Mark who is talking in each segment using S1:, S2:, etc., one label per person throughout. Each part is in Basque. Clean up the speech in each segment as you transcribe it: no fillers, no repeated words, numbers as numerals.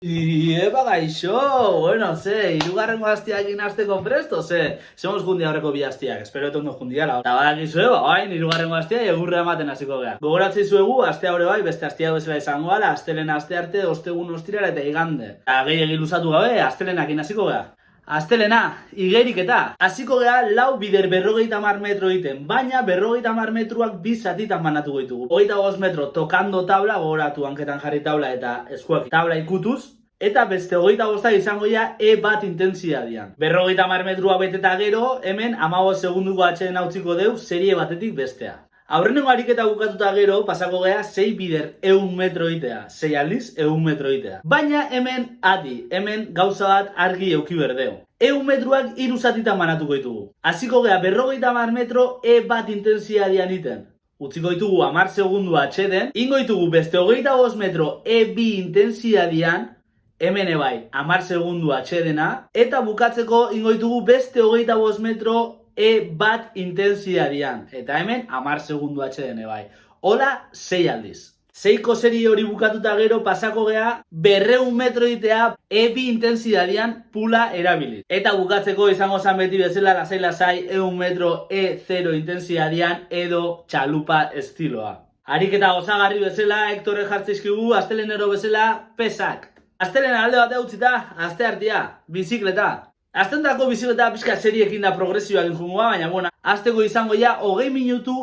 S1: Iepa gaixo, bueno, hirugarrengo astiakin hasteko presto, somos jundi aurreko bi astiak, espero etondo jundiala. Eta badakizue, bain, hirugarrengo astia egurra ematen hasiko gea. Gogoratzei zuegu, aste aurre bai, beste astia bezala izango gara, astelehen aste arte, ostegun ostirala eta igande. Eta gehiegi luzatu gabe, astelehenakin hasiko gea. Astelena, igerik eta hasiko gea lau bider 50 metro egiten, baina 50 metroak bi zatitan banatuko ditugu. 25 metro tokando tabla, gogoratu hanketan jarri tabla eta eskuak tabla ikutuz, eta beste 25 izango ja bat intentsidadean. 50 metroa beteta gero, hemen 15 segunduko atxeden hautziko deu serie batetik bestea. Aurrenengo ariketa bukatuta gero, pasako gea 6 bider 100 metro itea, 6 aldiz 100 metro itea. Baina hemen hemen gauza bat argi euki berdeo. 100 metroak 3 zatitan banatuko ditugu. Hasiko gea 50 metro bat intentsidadean iten. Utziko ditugu 10 segundu atxeden, ingo ditugu beste 25 metro bi intentsidadean, hemen ebai 10 segundu atxedena, eta bukatzeko ingo ditugu beste 25 metro bat intentsidadean. Eta hemen 10 segundu atxeden ebai. Hola, 6 aldiz. 6ko serie hori bukatuta gero pasako gea 200 metro itea bi intentsidadean pula erabilit. Eta bukatzeko izango zan beti bezala lasai 100 metro 0 intentsidadean edo txalupa estiloa. Ariketa osagarri bezala, Hektorre jartzizkigu, astelenero bezala, pesak. Astelen alde batea utzita, aste hartia, bizikleta. Aztendako bizikleta pixka seriekin da progresioak injungoa, baina bueno, azteko izango ja 20 minutu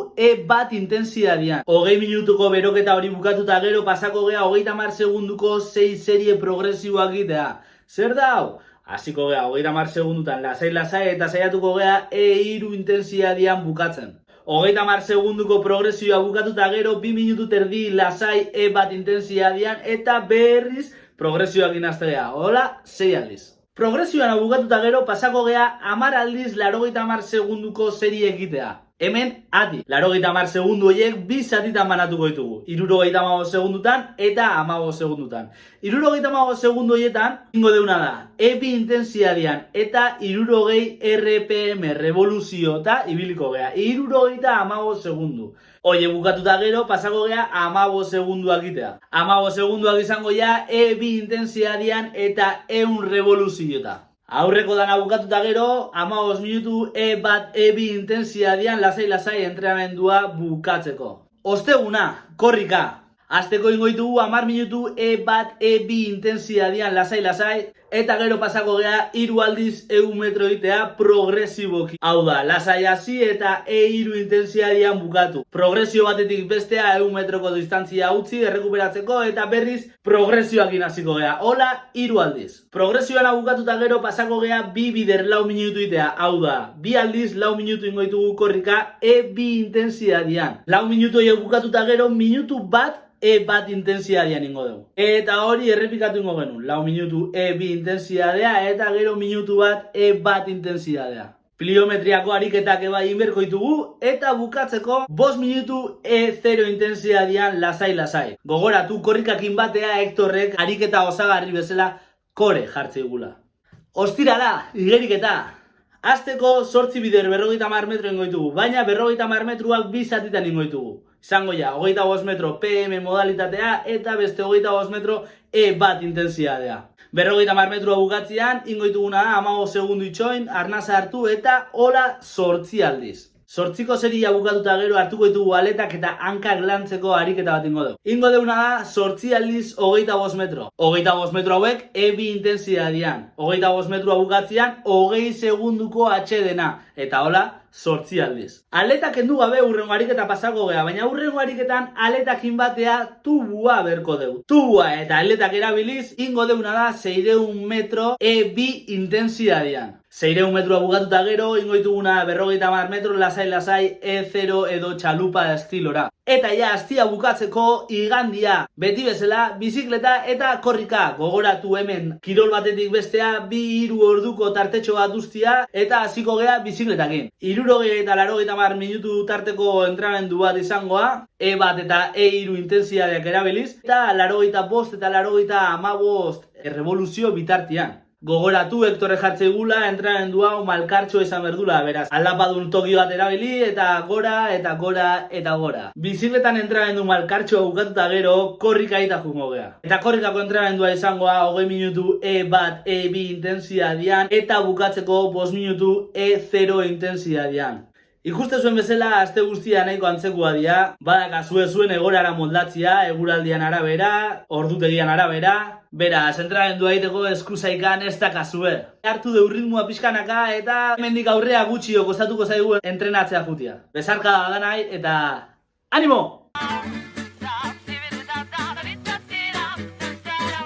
S1: bat intentsidadean. 20 minutuko beroketa hori bukatuta gero pasako gea 30 segunduko 6 serie progresioak egitea. Zer da hau? Hasiko gea 30 segundutan lasai eta saiatuko gea 3 intentsidadean bukatzen. 30 segunduko progresioa bukatuta gero 2 minutu terdi lasai bat intentsidadean eta berriz progresioak inaztegea. Hola, 6 aldiz. Progresioan bukatuta gero pasako gea 10 aldiz 80 segunduko serie egitea. Hemen adi, 80 segundu horiek bi zatitan banatuko ditugu. 75 segundutan eta 15 segundutan. 75 segundu horietan, ingo deuna da, bi intentsidadean eta 60 RPM revoluzio eta ibiliko gea. 75 segundu. Oie bukatuta gero, pasako gea 15 segunduak egitea. 15 segunduak izango ja, bi intentsidadean eta 100 revoluzioeta. Aurreko dana bukatuta gero, 15 minutu bat bi intentsidadean lasai entrenamendua bukatzeko. Osteguna, korrika. Azteko ingo ditugu 10 minutu bat bi intentsidadean lasai eta gero pasako gea 3 aldiz 100 metro egitea progresiboki. Hau da, lasai hasi eta 3 intentsidadean bukatu. Progresio batetik bestea 100 metroko distantzia utzi errekuperatzeko eta berriz progresioakin hasiko gea. Hola, 3 aldiz. Progresioan bukatuta gero pasako gea 2 bider 4 minutu egitea. Hau da, 2 aldiz 4 minutu ingo ditugu korrika bi intentsidadean. 4 minutu bukatuta gero minutu bat bat intentsidadean ingo dugu. Eta hori errepikatu ingo genuen. 4 minutu bi intentsidadea eta gero minutu bat intentsidadea. Pliometriako ariketak ebai inberko ditugu eta bukatzeko 5 minutu 0 intentsidadean lasai. Gogoratu korrikakin batea Hektorrek ariketa osagarri bezala kore jartzeigula. Ostirala, igeriketa. Azteko 8 bider 50 metro ingo ditugu, baina 50 metroak bi zatitan ingo ditugu. Izango ja, 25 metro PM modalitatea eta beste 25 metro bat intentsidadea. 50 metroa bukatzean, ingo dituguna da 15 segundu itxoin, arnasa hartu eta hola 8 aldiz. 8ko seria bukatuta gero hartuko ditugu aletak eta hankak lantzeko ariketa bat ingo dugu. Ingo deuna da 8 aldiz 25 metro. 25 metro hauek bi intentsidadean. 25 metroa bukatzean 20 segunduko atxedena. Eta hola 8 aldiz. Aletak kendu gabe urrengo ariketa pasako gea, baina urrengo ariketan aletakin batea tubua berko dugu. Tubua eta aletak erabiliz ingo deuna da 600 metro bi intentsidadean. 600 metroa bukatuta gero, ingo dituguna 50 metro lasai 0 edo txalupa estilora. Eta ja, astia bukatzeko igandia, beti bezala, bizikleta eta korrika. Gogoratu hemen, kirol batetik bestea, 2-3 orduko tartetxo bat ustia, eta hasiko gea bizikletakin. 60 eta 80 minutu tarteko entrenamendu bat izangoa, bat eta 3 intentsidadeak erabiliz, eta 85 eta 85 revoluzio bitartian. Gogoratu Hektorre jartzeigula entrenamendu hau malkartxo izan berdula, beraz, aldapadun toki bat erabili eta gora, eta gora, eta gora. Bizikletan entrenamendu malkartxo bukatuta gero, korrika eta jungo gea. Eta korrikako entrenamendua izangoa 20 minutu E1, E2 intensidadian, eta bukatzeko 5 minutu E0 intensidadian. Ikuste zuen bezala, aste guztia nahiko antzekoa dira, badakazue zuen egorara moldatzia, eguraldian arabera, ordutegian arabera, beraz, entrenamendua egiteko eskuzaikan ez dakazue. Hartu deu ritmoa pixkanaka eta hemendik aurrea gutxi kostatuko zaigu entrenatzea jutia. Besarka da danai eta... ¡Ánimo!